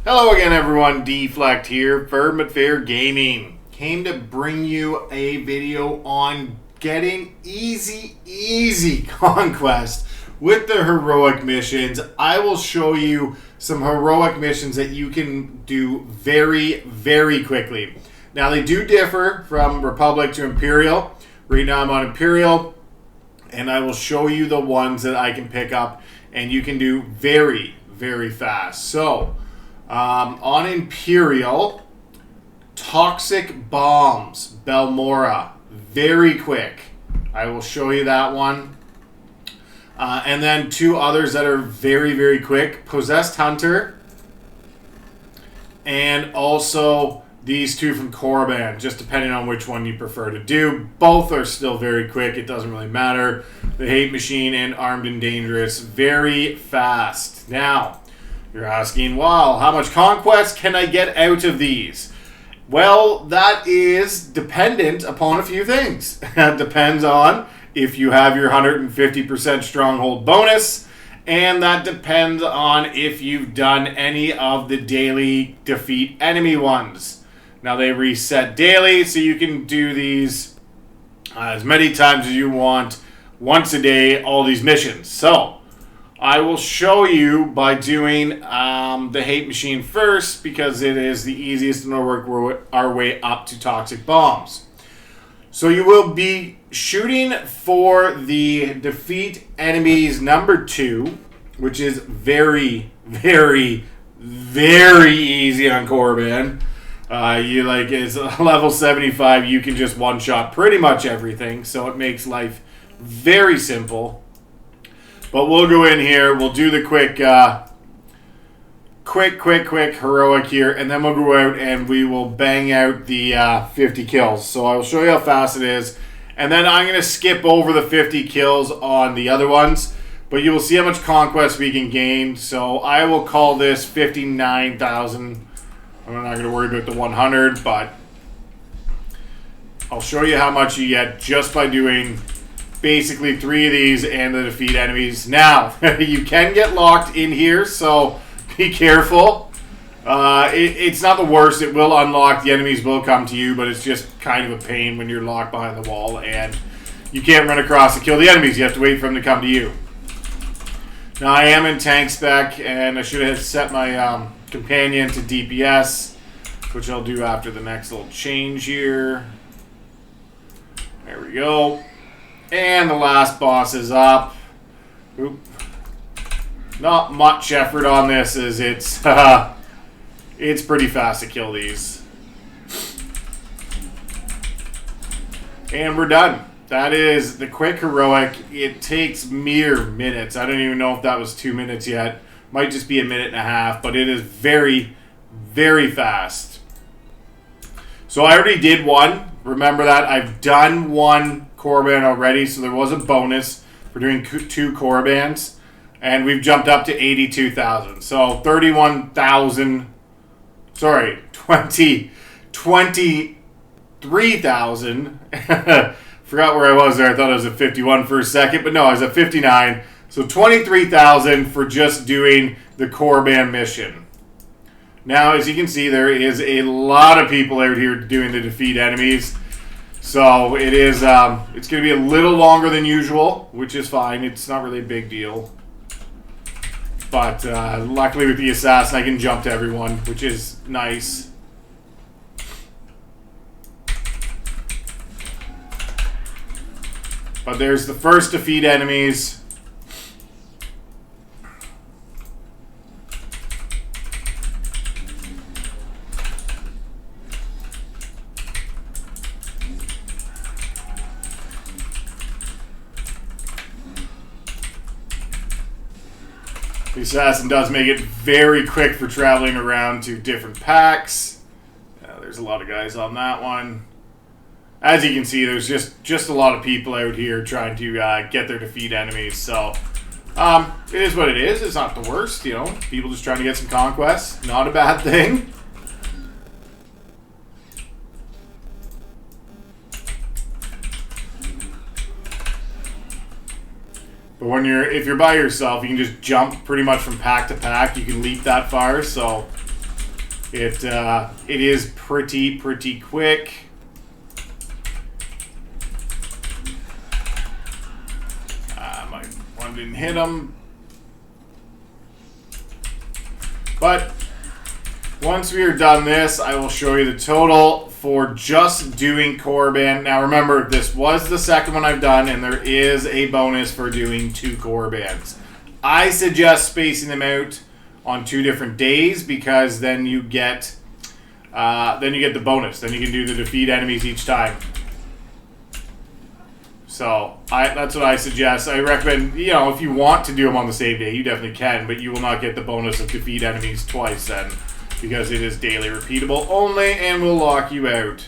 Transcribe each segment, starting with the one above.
Hello again, everyone. Deflect here, Firm but Fair Gaming. Came to bring you a video on getting easy conquest with the heroic missions. I will show you some heroic missions that you can do very quickly. Now, they do differ from Republic to Imperial. Right now I'm on Imperial, and I will show you the ones that I can pick up and you can do very fast. So, on Imperial, Toxic Bombs, Balmorra, very quick. I will show you that one. And then two others that are very quick, Possessed Hunter, and also these two from Korriban, just depending on which one you prefer to do. Both are still very quick, it doesn't really matter. The Hate Machine and Armed and Dangerous, very fast. Now, you're asking, well, how much conquest can I get out of these? Well, that is dependent upon a few things. It depends on if you have your 150% stronghold bonus, and that depends on if you've done any of the daily defeat enemy ones. Now, they reset daily, so you can do these as many times as you want, once a day, all these missions. So, I will show you by doing the Hate Machine first, because it is the easiest, and we'll work our way up to Toxic Bombs. So you will be shooting for the Defeat Enemies number 2, which is very easy on Korriban. It's level 75, you can just one-shot pretty much everything, so it makes life very simple. But we'll go in here, we'll do the quick heroic here, and then we'll go out and we will bang out the 50 kills. So I will show you how fast it is, and then I'm going to skip over the 50 kills on the other ones, but you will see how much conquest we can gain. So I will call this 59,000. I'm not going to worry about the 100, but I'll show you how much you get just by doing basically 3 of these and the defeat enemies. Now, you can get locked in here, so be careful. It's not the worst. It will unlock. The enemies will come to you, but it's just kind of a pain when you're locked behind the wall and you can't run across to kill the enemies. You have to wait for them to come to you. Now, I am in tank spec, and I should have set my companion to DPS, which I'll do after the next little change here. There we go. And the last boss is up. Oop. Not much effort on this, as it's it's pretty fast to kill these. And we're done. That is the quick heroic. It takes mere minutes. I don't even know if that was 2 minutes yet. Might just be a minute and a half, but it is very fast. So I already did one. Remember that. I've done one Korriban already, so there was a bonus for doing 2 Korribans, and we've jumped up to 82,000. So 31,000, sorry, 23,000. Forgot where I was there. I thought I was at 51 for a second, but no, I was at 59. So 23,000 for just doing the Korriban mission. Now, as you can see, there is a lot of people out here doing the defeat enemies. So it is, it's going to be a little longer than usual, which is fine. It's not really a big deal. But luckily with the assassin, I can jump to everyone, which is nice. But there's the first defeat enemies. The assassin does make it very quick for traveling around to different packs. There's a lot of guys on that one. As you can see, there's just a lot of people out here trying to get their defeat enemies. So it is what it is. It's not the worst, you know. People just trying to get some conquest. Not a bad thing. But when if you're by yourself, you can just jump pretty much from pack to pack. You can leap that far, so It is pretty quick. My one didn't hit him. But once we are done this, I will show you the total for just doing Korriban. Now remember, this was the second one I've done, and there is a bonus for doing 2 Korribans. I suggest spacing them out on 2 different days, because then you get the bonus. Then you can do the defeat enemies each time. So that's what I suggest. I recommend, if you want to do them on the same day, you definitely can, but you will not get the bonus of defeat enemies twice then, because it is daily repeatable only and will lock you out.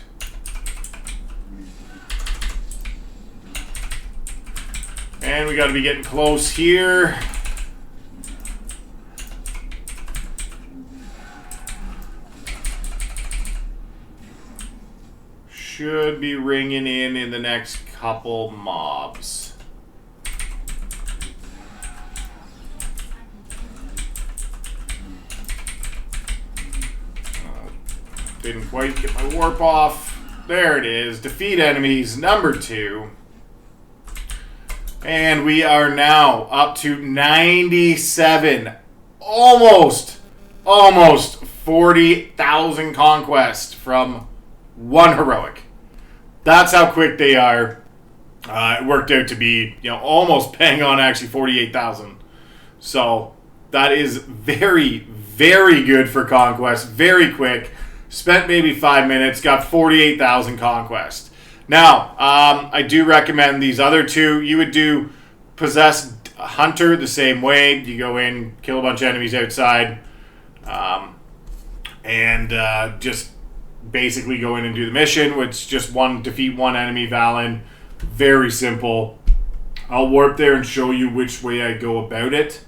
And we got to be getting close here. Should be ringing in the next couple mobs. Didn't quite get my warp off. There it is. Defeat enemies, number 2. And we are now up to 97. Almost 40,000 conquest from 1 heroic. That's how quick they are. It worked out to be, almost bang on actually 48,000. So that is very good for Conquest. Very quick. Spent maybe 5 minutes. Got 48,000 Conquest. Now, I do recommend these other 2. You would do Possessed Hunter the same way. You go in, kill a bunch of enemies outside, and just basically go in and do the mission, which just defeat 1 enemy Valen. Very simple. I'll warp there and show you which way I go about it,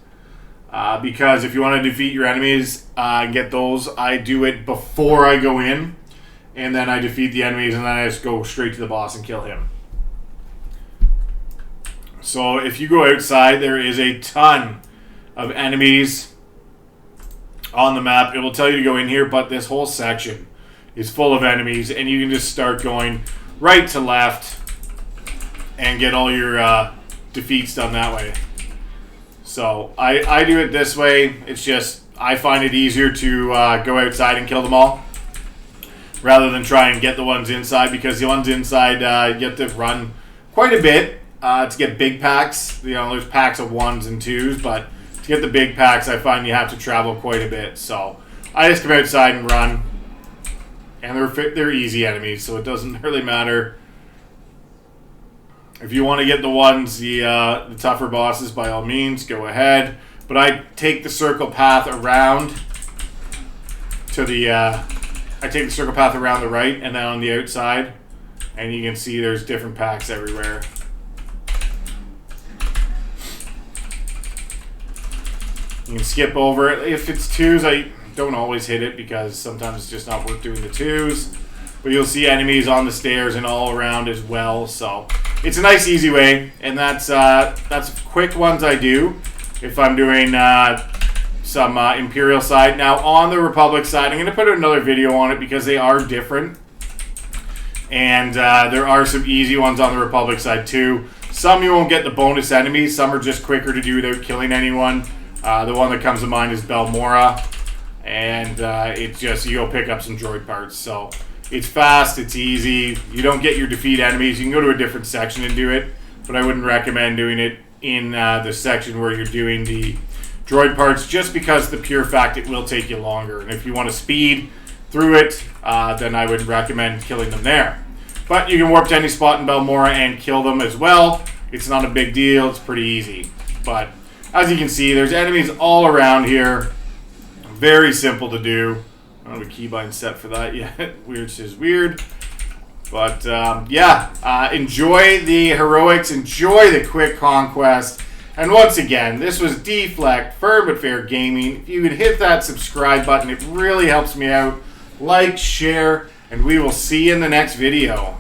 because if you want to defeat your enemies and get those, I do it before I go in, and then I defeat the enemies, and then I just go straight to the boss and kill him. So if you go outside, there is a ton of enemies on the map. It will tell you to go in here, but this whole section is full of enemies, and you can just start going right to left and get all your defeats done that way. So I do it this way. It's just, I find it easier to go outside and kill them all rather than try and get the ones inside, because the ones inside you have to run quite a bit to get big packs. There's packs of 1s and 2s, but to get the big packs, I find you have to travel quite a bit. So I just come outside and run. And they're easy enemies, so it doesn't really matter. If you want to get the ones, the tougher bosses, by all means, go ahead. But I take the circle path around to the... I take the circle path around the right, and then on the outside, and you can see there's different packs everywhere. You can skip over it. If it's 2s, I don't always hit it, because sometimes it's just not worth doing the 2s. But you'll see enemies on the stairs and all around as well. So it's a nice, easy way, and that's quick ones I do if I'm doing some Imperial side. Now on the Republic side, I'm going to put another video on it because they are different, and there are some easy ones on the Republic side too. Some you won't get the bonus enemies. Some are just quicker to do without killing anyone. The one that comes to mind is Balmorra. And it's just, you go pick up some droid parts. So it's fast, it's easy. You don't get your defeat enemies. You can go to a different section and do it, but I wouldn't recommend doing it in the section where you're doing the droid parts, just because the pure fact it will take you longer. And if you want to speed through it, then I would recommend killing them there. But you can warp to any spot in Balmorra and kill them as well. It's not a big deal, it's pretty easy. But as you can see, there's enemies all around here. Very simple to do. I don't have a keybind set for that yet, which is weird. But enjoy the heroics, enjoy the quick conquest. And once again, this was Deflect, Firm but Fair Gaming. If you could hit that subscribe button, it really helps me out. Like, share, and we will see you in the next video.